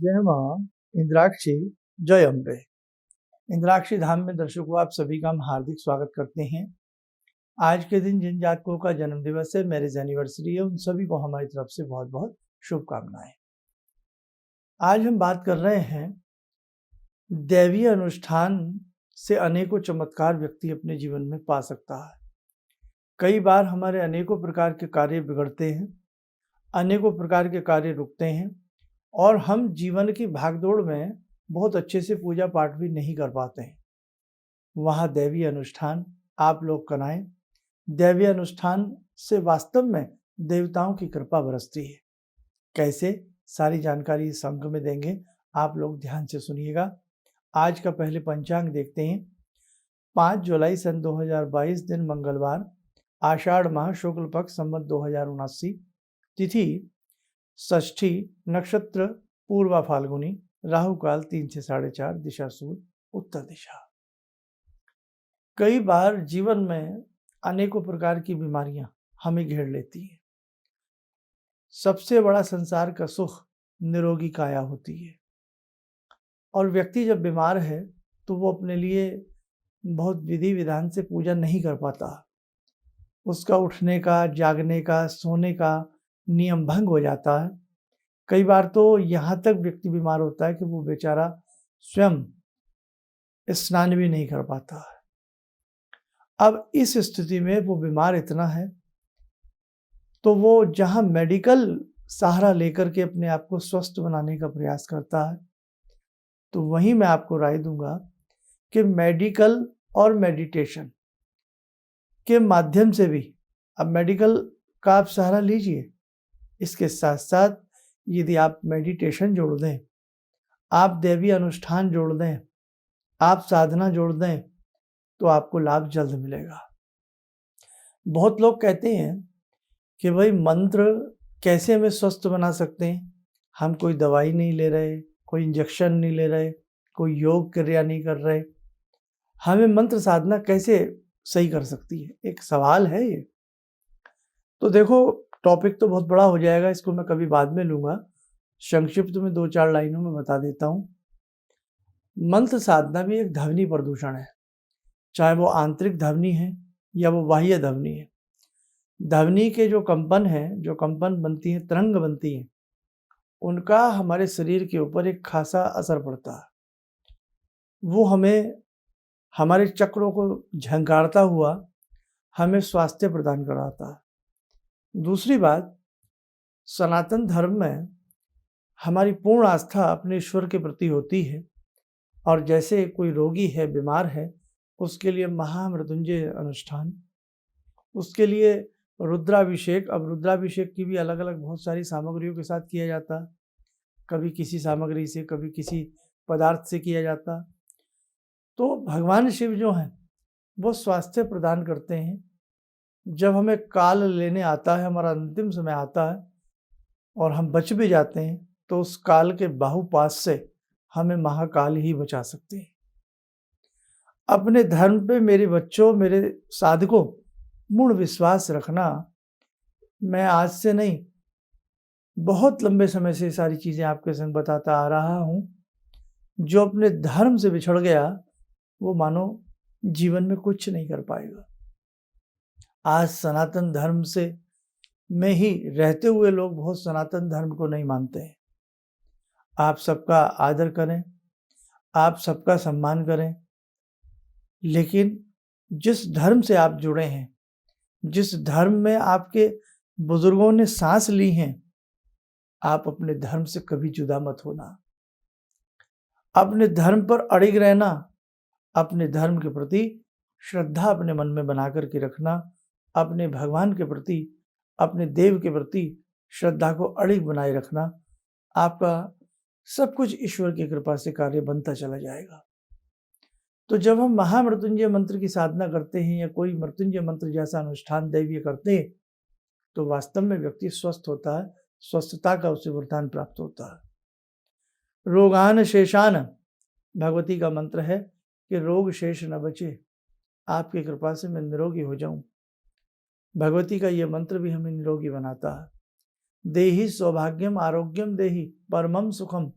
जय माँ इंद्राक्षी, जय अम्बे। इंद्राक्षी धाम में दर्शकों आप सभी का हम हार्दिक स्वागत करते हैं। आज के दिन जिन जातकों का जन्म दिवस है, मैरिज एनिवर्सरी है, उन सभी को हमारी तरफ से बहुत बहुत शुभकामनाएं। आज हम बात कर रहे हैं दैवीय अनुष्ठान से अनेकों चमत्कार व्यक्ति अपने जीवन में पा सकता है। कई बार हमारे अनेकों प्रकार के कार्य बिगड़ते हैं, अनेकों प्रकार के कार्य रुकते हैं और हम जीवन की भागदौड़ में बहुत अच्छे से पूजा पाठ भी नहीं कर पाते हैं। वहाँ दैवीय अनुष्ठान आप लोग कराएं। दैवीय अनुष्ठान से वास्तव में देवताओं की कृपा बरसती है। कैसे, सारी जानकारी इस अंक में देंगे, आप लोग ध्यान से सुनिएगा। आज का पहले पंचांग देखते हैं। 5 जुलाई सन 2022 दिन मंगलवार, आषाढ़ माह शुक्ल पक्ष संवत 2079, तिथि षष्ठी, नक्षत्र पूर्वा फाल्गुनी, राहु काल 3 से 4:30, दिशा सूर्य उत्तर दिशा। कई बार जीवन में अनेकों प्रकार की बीमारियां हमें घेर लेती हैं। सबसे बड़ा संसार का सुख निरोगी काया होती है और व्यक्ति जब बीमार है तो वो अपने लिए बहुत विधि विधान से पूजा नहीं कर पाता। उसका उठने का, जागने का, सोने का नियम भंग हो जाता है। कई बार तो यहाँ तक व्यक्ति बीमार होता है कि वो बेचारा स्वयं स्नान भी नहीं कर पाता है। अब इस स्थिति में वो बीमार इतना है तो वो जहाँ मेडिकल सहारा लेकर के अपने आप को स्वस्थ बनाने का प्रयास करता है, तो वहीं मैं आपको राय दूंगा कि मेडिकल और मेडिटेशन के माध्यम से भी, अब मेडिकल का आप सहारा लीजिए, इसके साथ साथ यदि आप मेडिटेशन जोड़ दें, आप दैवीय अनुष्ठान जोड़ दें, आप साधना जोड़ दें, तो आपको लाभ जल्द मिलेगा। बहुत लोग कहते हैं कि भाई मंत्र कैसे हमें स्वस्थ बना सकते हैं। हम कोई दवाई नहीं ले रहे, कोई इंजेक्शन नहीं ले रहे, कोई योग क्रिया नहीं कर रहे, हमें मंत्र साधना कैसे सही कर सकती है? एक सवाल है ये। तो देखो, टॉपिक तो बहुत बड़ा हो जाएगा, इसको मैं कभी बाद में लूँगा। संक्षिप्त में 2-4 लाइनों में बता देता हूँ। मंत्र साधना भी एक ध्वनि प्रदूषण है, चाहे वो आंतरिक ध्वनि है या वो बाह्य ध्वनि है। ध्वनि के जो कंपन हैं, जो कंपन बनती हैं, तरंग बनती हैं, उनका हमारे शरीर के ऊपर एक खासा असर पड़ता है। वो हमें, हमारे चक्रों को झंकारता हुआ हमें स्वास्थ्य प्रदान कराता है। दूसरी बात, सनातन धर्म में हमारी पूर्ण आस्था अपने ईश्वर के प्रति होती है और जैसे कोई रोगी है, बीमार है, उसके लिए महामृत्युंजय अनुष्ठान, उसके लिए रुद्राभिषेक। अब रुद्राभिषेक की भी अलग अलग बहुत सारी सामग्रियों के साथ किया जाता है। कभी किसी सामग्री से, कभी किसी पदार्थ से किया जाता। तो भगवान शिव जो हैं वो स्वास्थ्य प्रदान करते हैं। जब हमें काल लेने आता है, हमारा अंतिम समय आता है और हम बच भी जाते हैं, तो उस काल के बाहुपाश से हमें महाकाल ही बचा सकते हैं। अपने धर्म पे मेरे बच्चों, मेरे साधकों, मूढ़ विश्वास रखना। मैं आज से नहीं, बहुत लंबे समय से सारी चीज़ें आपके संग बताता आ रहा हूँ। जो अपने धर्म से बिछड़ गया वो मानो जीवन में कुछ नहीं कर पाएगा। आज सनातन धर्म से में ही रहते हुए लोग बहुत सनातन धर्म को नहीं मानते हैं। आप सबका आदर करें, आप सबका सम्मान करें, लेकिन जिस धर्म से आप जुड़े हैं, जिस धर्म में आपके बुजुर्गों ने सांस ली हैं, आप अपने धर्म से कभी जुदा मत होना। अपने धर्म पर अड़िग रहना, अपने धर्म के प्रति श्रद्धा अपने मन में बना करके रखना, अपने भगवान के प्रति, अपने देव के प्रति श्रद्धा को अड़िग बनाए रखना। आपका सब कुछ ईश्वर की कृपा से कार्य बनता चला जाएगा। तो जब हम महामृत्युंजय मंत्र की साधना करते हैं या कोई मृत्युंजय मंत्र जैसा अनुष्ठान दैवीय करते हैं, तो वास्तव में व्यक्ति स्वस्थ होता है, स्वस्थता का उसे वरदान प्राप्त होता है। रोगान शेषान भगवती का मंत्र है कि रोग शेष न बचे, आपकी कृपा से मैं निरोगी हो जाऊं। भगवती का यह मंत्र भी हमें निरोगी बनाता है। देहि सौभाग्यम आरोग्यम देहि परमम सुखम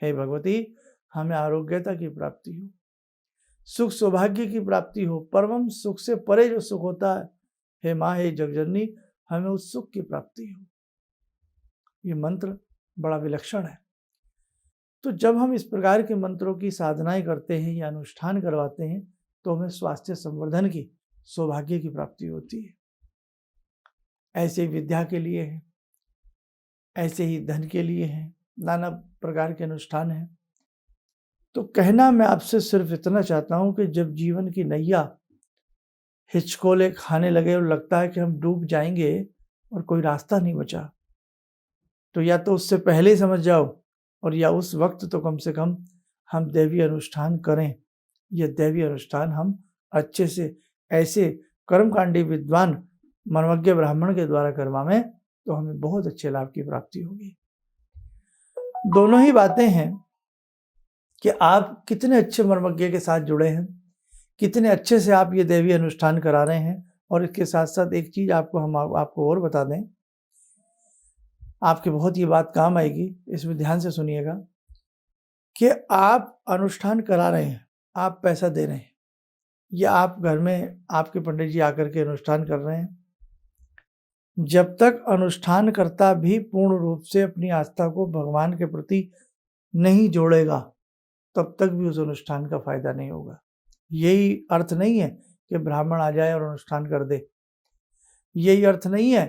हे भगवती, हमें आरोग्यता की प्राप्ति हो, सुख सौभाग्य की प्राप्ति हो, परम सुख से परे जो सुख होता है, हे माँ, हे जगजननी, हमें उस सुख की प्राप्ति हो। ये मंत्र बड़ा विलक्षण है। तो जब हम इस प्रकार के मंत्रों की साधनाएं करते हैं या अनुष्ठान करवाते हैं तो हमें स्वास्थ्य संवर्धन की, सौभाग्य की प्राप्ति होती है। ऐसे विद्या के लिए है, ऐसे ही धन के लिए है, नाना प्रकार के अनुष्ठान हैं। तो कहना मैं आपसे सिर्फ इतना चाहता हूं कि जब जीवन की नैया हिचकोले खाने लगे और लगता है कि हम डूब जाएंगे और कोई रास्ता नहीं बचा, तो या तो उससे पहले ही समझ जाओ और या उस वक्त तो कम से कम हम दैवीय अनुष्ठान करें। यह दैवीय अनुष्ठान हम अच्छे से ऐसे कर्मकांडी विद्वान मर्मज्ञ ब्राह्मण के द्वारा करवाएं तो हमें बहुत अच्छे लाभ की प्राप्ति होगी। दोनों ही बातें हैं कि आप कितने अच्छे मर्मज्ञ के साथ जुड़े हैं, कितने अच्छे से आप ये दैवीय अनुष्ठान करा रहे हैं। और इसके साथ साथ एक चीज हम आपको और बता दें, आपके बहुत ये बात काम आएगी, इसमें ध्यान से सुनिएगा कि आप अनुष्ठान करा रहे हैं, आप पैसा दे रहे हैं, या आप घर में आपके पंडित जी आकर के अनुष्ठान कर रहे हैं, जब तक अनुष्ठान करता भी पूर्ण रूप से अपनी आस्था को भगवान के प्रति नहीं जोड़ेगा तब तक भी उस अनुष्ठान का फायदा नहीं होगा। यही अर्थ नहीं है कि ब्राह्मण आ जाए और अनुष्ठान कर दे, यही अर्थ नहीं है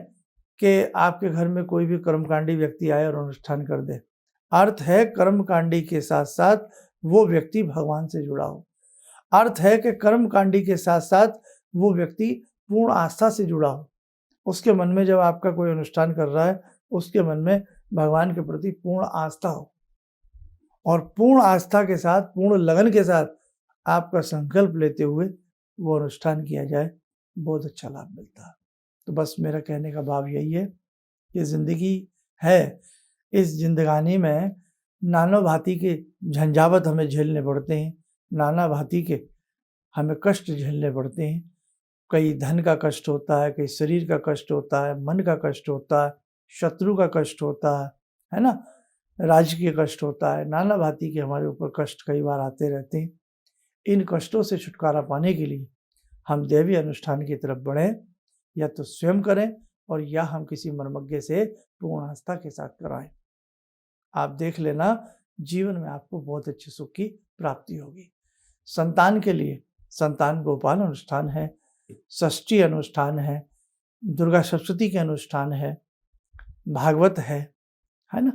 कि आपके घर में कोई भी कर्मकांडी व्यक्ति आए और अनुष्ठान कर दे। अर्थ है कर्मकांडी के साथ साथ वो व्यक्ति भगवान से जुड़ा हो। अर्थ है कि कर्मकांडी के साथ साथ वो व्यक्ति पूर्ण आस्था से जुड़ा हो। उसके मन में जब आपका कोई अनुष्ठान कर रहा है, उसके मन में भगवान के प्रति पूर्ण आस्था हो, और पूर्ण आस्था के साथ, पूर्ण लगन के साथ आपका संकल्प लेते हुए वो अनुष्ठान किया जाए, बहुत अच्छा लाभ मिलता है। तो बस मेरा कहने का भाव यही है कि जिंदगी है, इस जिंदगानी में नाना भांति के झंझावत हमें झेलने पड़ते हैं, नाना भांति के हमें कष्ट झेलने पड़ते हैं। कई धन का कष्ट होता है, कई शरीर का कष्ट होता है, मन का कष्ट होता है, शत्रु का कष्ट होता है ना, राजकीय कष्ट होता है, नाना भांति के हमारे ऊपर कष्ट कई बार आते रहते हैं। इन कष्टों से छुटकारा पाने के लिए हम दैवीय अनुष्ठान की तरफ बढ़ें, या तो स्वयं करें और या हम किसी मर्मज्ञ से पूर्ण आस्था के साथ कराएं। आप देख लेना, जीवन में आपको बहुत अच्छे सुख की प्राप्ति होगी। संतान के लिए संतान गोपाल अनुष्ठान है, षष्ठी अनुष्ठान है, दुर्गा सप्तती के अनुष्ठान है, भागवत है ना।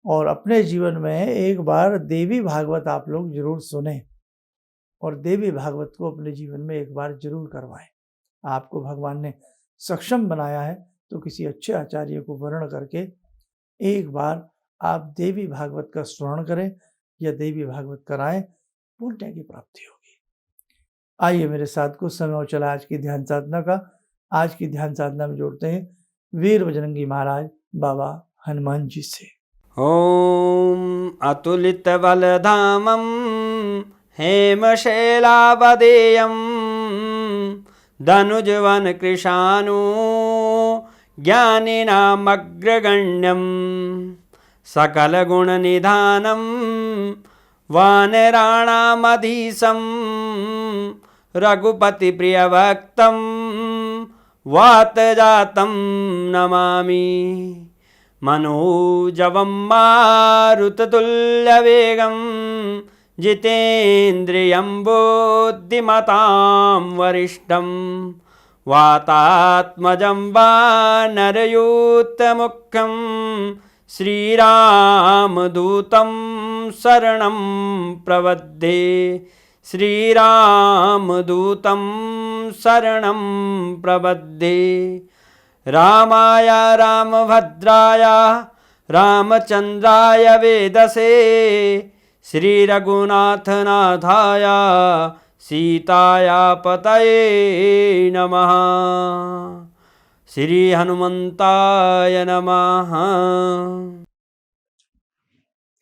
और अपने जीवन में एक बार देवी भागवत आप लोग जरूर सुने और देवी भागवत को अपने जीवन में एक बार जरूर करवाएं। आपको भगवान ने सक्षम बनाया है तो किसी अच्छे आचार्य को वर्ण करके एक बार आप देवी भागवत का स्मरण करें या देवी भागवत कराएं, पुण्य की प्राप्ति होगी। आइए मेरे साथ कुछ समय और चला आज की ध्यान साधना का। आज की ध्यान साधना में जोड़ते हैं वीर बजरंगी महाराज बाबा हनुमान जी से। ओम अतुलित बलधामं हेमशैलावदेयं धनुजवन कृशानु ज्ञानिनामग्रगण्यं सकलगुणनिधानं वानराणामधीशं रघुपतिप्रियभक्तं वातजातं नमामि। मनोजवं मारुततुल्यवेगं जितेन्द्रियं बुद्धिमतां वरिष्ठं वातात्मजं वानरयूथमुख्यं श्रीरामदूतं शरणं प्रपद्ये। श्रीरामदूतं शरणं प्रपद्ये। रामाय रामभद्राय रामचन्द्राय वेदसे श्रीरघुनाथनाथाय सीताया पतये नमः। श्री हनुमंताय नमः।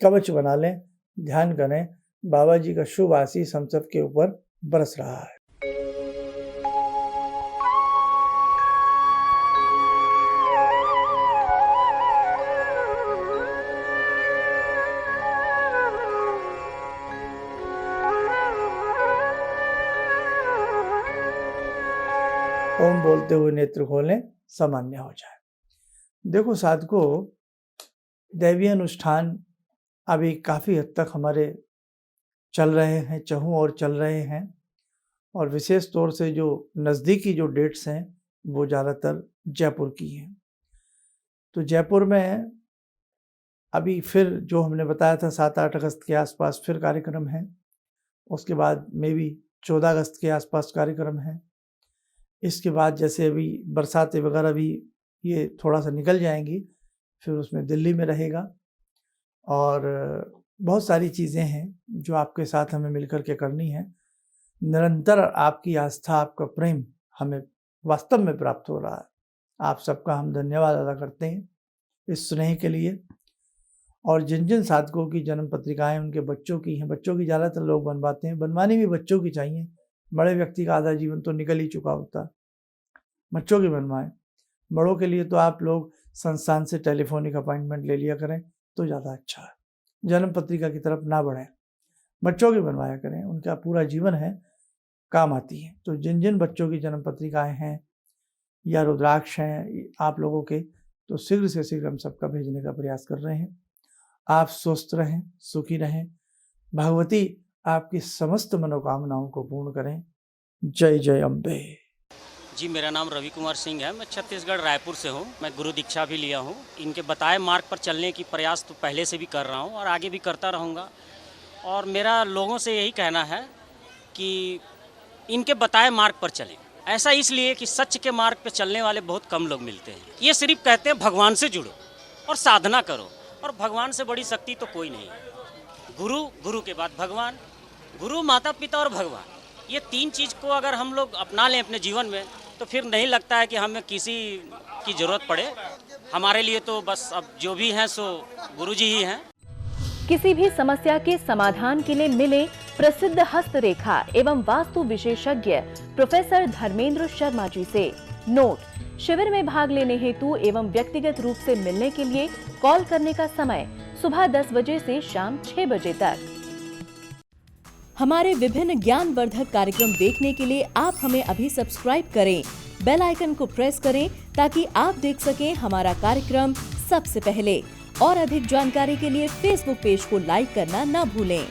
कवच बना लें, ध्यान करें, बाबा जी का शुभ आशीष हम सब के ऊपर बरस रहा है। ओम बोलते हुए नेत्र खोलें, सामान्य हो जाए। देखो साधकों, दैवीय अनुष्ठान अभी काफ़ी हद तक हमारे चल रहे हैं, चहु और चल रहे हैं, और विशेष तौर से जो नज़दीकी जो डेट्स हैं वो ज़्यादातर जयपुर की हैं। तो जयपुर में अभी फिर जो हमने बताया था 7-8 अगस्त के आसपास फिर कार्यक्रम है, उसके बाद मे बी 14 अगस्त के आसपास कार्यक्रम है। इसके बाद जैसे अभी बरसातें वगैरह भी ये थोड़ा सा निकल जाएंगी, फिर उसमें दिल्ली में रहेगा, और बहुत सारी चीज़ें हैं जो आपके साथ हमें मिलकर के करनी है। निरंतर आपकी आस्था, आपका प्रेम हमें वास्तव में प्राप्त हो रहा है। आप सबका हम धन्यवाद अदा करते हैं इस स्नेह के लिए। और जिन जिन साधकों की जन्म पत्रिकाएँ उनके बच्चों की हैं, बच्चों की ज़्यादातर लोग बनवाते हैं, बनवानी भी बच्चों की चाहिए। बड़े व्यक्ति का आधा जीवन तो निकल ही चुका होता है, बच्चों की बनवाएं। बड़ों के लिए तो आप लोग संस्थान से टेलीफोनिक अपॉइंटमेंट ले लिया करें तो ज़्यादा अच्छा है, जन्म पत्रिका की तरफ ना बढ़ें, बच्चों की बनवाया करें, उनका पूरा जीवन है, काम आती है। तो जिन जिन बच्चों की जन्म पत्रिकाएँ हैं या रुद्राक्ष हैं आप लोगों के, तो शीघ्र से शीघ्र हम सबका भेजने का प्रयास कर रहे हैं। आप स्वस्थ रहें, सुखी रहें, भगवती आपकी समस्त मनोकामनाओं को पूर्ण करें। जय जय अम्बे। जी, मेरा नाम रवि कुमार सिंह है। मैं छत्तीसगढ़ रायपुर से हूँ। मैं गुरु दीक्षा भी लिया हूँ। इनके बताए मार्ग पर चलने की प्रयास तो पहले से भी कर रहा हूँ और आगे भी करता रहूँगा। और मेरा लोगों से यही कहना है कि इनके बताए मार्ग पर चलें। ऐसा इसलिए कि सच के मार्ग पर चलने वाले बहुत कम लोग मिलते हैं। ये सिर्फ कहते हैं भगवान से जुड़ो और साधना करो, और भगवान से बड़ी शक्ति तो कोई नहीं है। गुरु, गुरु के बाद भगवान, गुरु, माता पिता और भगवान, ये तीन चीज़ को अगर हम लोग अपना लें अपने जीवन में तो फिर नहीं लगता है कि हमें किसी की ज़रूरत पड़े। हमारे लिए तो बस अब जो भी हैं सो गुरु जी ही हैं। किसी भी समस्या के समाधान के लिए मिले प्रसिद्ध हस्तरेखा एवं वास्तु विशेषज्ञ प्रोफेसर धर्मेंद्र शर्मा जी से। नोट: शिविर में भाग लेने हेतु एवं व्यक्तिगत रूप से मिलने के लिए कॉल करने का समय सुबह 10 बजे से शाम 6 बजे तक। हमारे विभिन्न ज्ञानवर्धक कार्यक्रम देखने के लिए आप हमें अभी सब्सक्राइब करें, बेल आइकन को प्रेस करें ताकि आप देख सकें हमारा कार्यक्रम सबसे पहले। और अधिक जानकारी के लिए फेसबुक पेज को लाइक करना न भूलें।